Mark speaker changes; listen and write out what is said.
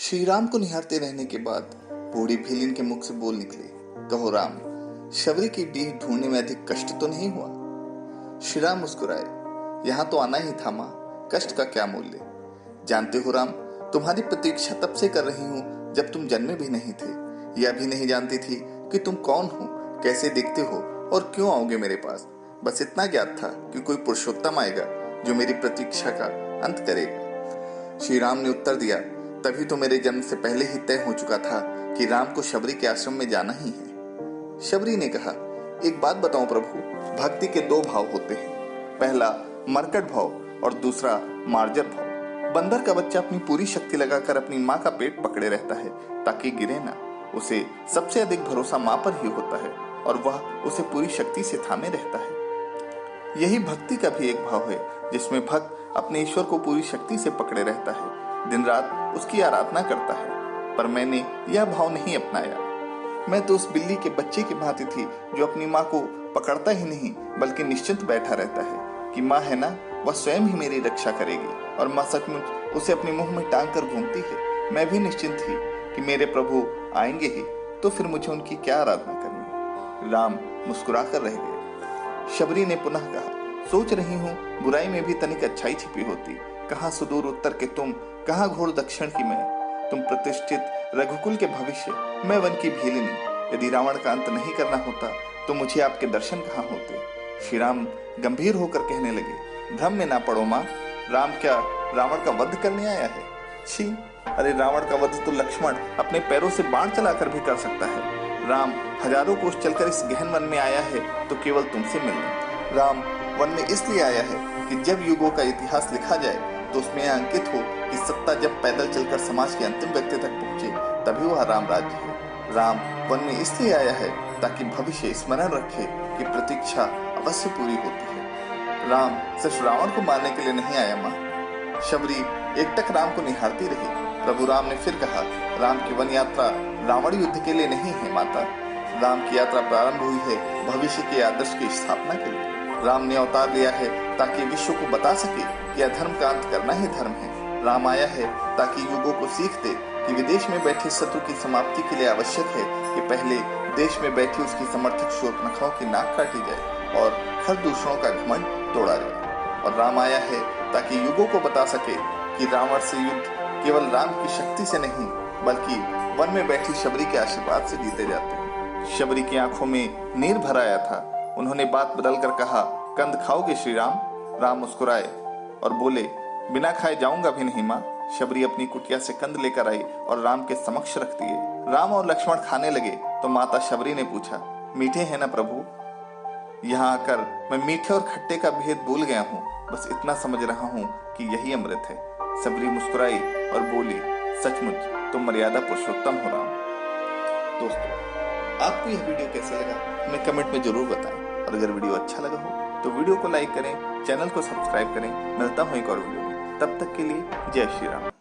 Speaker 1: श्री राम को निहारते रहने के बाद बूढ़ी भीलिन के मुख से बोल निकले, कहो राम, शबरी की डीह ढूंढने में अधिक कष्ट तो नहीं हुआ? श्री राम मुस्कुराए, यहाँ तो आना ही था माँ, कष्ट का क्या मूल्य। जानते हो राम, तुम्हारी प्रतीक्षा तब से कर रही हूँ जब तुम जन्मे भी नहीं थे। यह भी नहीं जानती थी कि तुम कौन हो, कैसे दिखते हो और क्यों आओगे मेरे पास। बस इतना ज्ञात था कि कोई पुरुषोत्तम आएगा जो मेरी प्रतीक्षा का अंत करेगा। श्री राम ने उत्तर दिया, तभी तो मेरे जन्म से पहले ही तय हो चुका था कि राम को शबरी के आश्रम में जाना ही है। शबरी ने कहा, एक बात बताओ प्रभु, भक्ति के दो भाव होते हैं, पहला मरकट भाव और दूसरा मार्जर भाव। बंदर का बच्चा अपनी पूरी शक्ति लगाकर अपनी माँ का पेट पकड़े रहता है ताकि गिरे ना। उसे सबसे अधिक भरोसा माँ पर ही होता है और वह उसे पूरी शक्ति से थामे रहता है। यही भक्ति का भी एक भाव है जिसमें भक्त अपने ईश्वर को पूरी शक्ति से पकड़े रहता है, दिन रात उसकी आराधना करता है। पर मैंने यह भाव नहीं अपनाया। मैं तो उस बिल्ली के बच्चे की भांति थी जो अपनी माँ को पकड़ता ही नहीं बल्कि निश्चिंत बैठा रहता है कि माँ है ना, वह स्वयं ही मेरी रक्षा करेगी और माँ सचमुच उसे अपने मुंह में टांग कर घूमती है। मैं भी निश्चिंत थी कि मेरे प्रभु आएंगे ही, तो फिर मुझे उनकी क्या आराधना करनी। राम मुस्कुरा कर रह गए। शबरी ने पुनः कहा, सोच रही हूँ बुराई में भी तनिक अच्छाई छिपी होती। कहाँ सुदूर उत्तर के तुम, कहाँ घोर दक्षिण की मैं। तुम प्रतिष्ठित रघुकुल के भविष्य, मैं वन की भीलिनी। यदि रावण का अंत नहीं करना होता तो मुझे आपके दर्शन कहाँ होते। श्री राम गंभीर होकर कहने लगे, भ्रम में ना पड़ो माँ, राम क्या रावण का वध करने आया है? छी, अरे रावण का वध तो लक्ष्मण अपने पैरों से बाण चलाकर भी कर सकता है। राम हजारों कोस चलकर इस गहन वन में आया है तो केवल तुमसे मिलने। राम वन में इसलिए आया है कि जब युगों का इतिहास लिखा जाए तो उसमें यह अंकित हो कि सत्ता जब पैदल चलकर समाज के अंतिम व्यक्ति तक पहुंचे तभी वह राम राज्य है। राम वन में इसलिए आया है ताकि भविष्य स्मरण रखे कि प्रतीक्षा अवश्य पूरी होती है। राम सिर्फ रावण को मारने के लिए नहीं आया माँ। शबरी एकटक राम को निहारती रही। प्रभु राम ने फिर कहा, राम की वन यात्रा रावण युद्ध के लिए नहीं है माता। राम की यात्रा प्रारंभ हुई है भविष्य के आदर्श की स्थापना के लिए। राम ने अवतार लिया है ताकि विश्व को बता सके कि अधर्म का अंत करना ही धर्म है। राम आया है ताकि युगों को सीख दे कि विदेश में बैठे शत्रु की समाप्ति के लिए आवश्यक है कि पहले देश में बैठी उसकी समर्थक शूर्पणखाओं की नाक काटी जाए और हर दूसरों का घमंड तोड़ा जाए। और राम आया है ताकि युगों को बता सके कि रावण से युद्ध केवल राम की शक्ति से नहीं बल्कि वन में बैठी शबरी के आशीर्वाद से जीते जाते हैं। शबरी की आंखों में नीर भर आया था। उन्होंने बात बदलकर कहा, कंद खाओगे श्री राम? राम मुस्कुराए और बोले, बिना खाए जाऊंगा भी नहीं माँ। शबरी अपनी कुटिया से कंद लेकर आई और राम के समक्ष रख दिए। राम और लक्ष्मण खाने लगे तो माता शबरी ने पूछा, मीठे हैं ना प्रभु? यहाँ आकर मैं मीठे और खट्टे का भेद भूल गया हूँ। बस इतना समझ रहा हूँ कि यही अमृत है। शबरी मुस्कुराई और बोली, सचमुच तुम मर्यादा पुरुषोत्तम हो राम। दोस्तों, आपको यह वीडियो कैसा लगा हमें कमेंट में जरूर बताएं और अगर वीडियो अच्छा लगा हो तो वीडियो को लाइक करें, चैनल को सब्सक्राइब करें। मिलता हूं एक और वीडियो में, तब तक के लिए जय श्री राम।